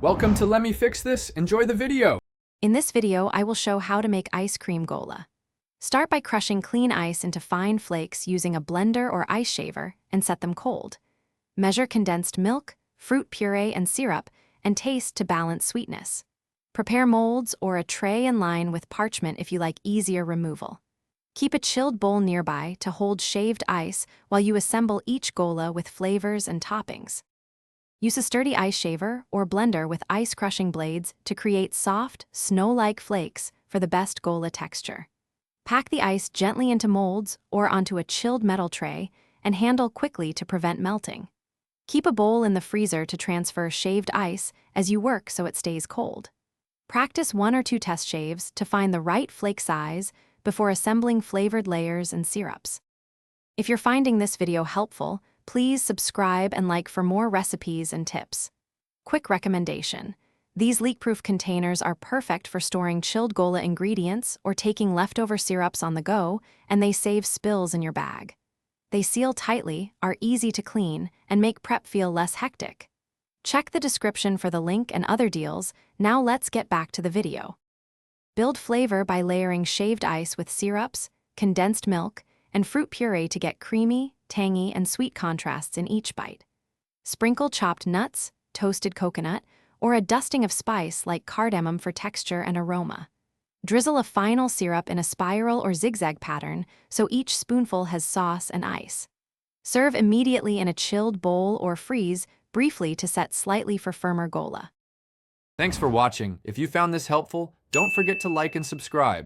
Welcome to Let Me Fix This. Enjoy the video. In this video, I will show how to make ice cream gola. Start by crushing clean ice into fine flakes using a blender or ice shaver and set them cold. Measure condensed milk, fruit puree, and syrup, and taste to balance sweetness. Prepare molds or a tray and line with parchment if you like easier removal. Keep a chilled bowl nearby to hold shaved ice while you assemble each gola with flavors and toppings. Use a sturdy ice shaver or blender with ice crushing blades to create soft, snow-like flakes for the best gola texture. Pack the ice gently into molds or onto a chilled metal tray and handle quickly to prevent melting. Keep a bowl in the freezer to transfer shaved ice as you work so it stays cold. Practice 1 or 2 test shaves to find the right flake size before assembling flavored layers and syrups. If you're finding this video helpful, please subscribe and like for more recipes and tips. Quick recommendation: these leak-proof containers are perfect for storing chilled gola ingredients or taking leftover syrups on the go, and they save spills in your bag. They seal tightly, are easy to clean, and make prep feel less hectic. Check the description for the link and other deals. Now let's get back to the video. Build flavor by layering shaved ice with syrups, condensed milk, and fruit puree to get creamy, tangy, and sweet contrasts in each bite. Sprinkle chopped nuts, toasted coconut, or a dusting of spice like cardamom for texture and aroma. Drizzle a final syrup in a spiral or zigzag pattern so each spoonful has sauce and ice. Serve immediately in a chilled bowl or freeze briefly to set slightly for firmer gola. Thanks for watching. If you found this helpful, don't forget to like and subscribe.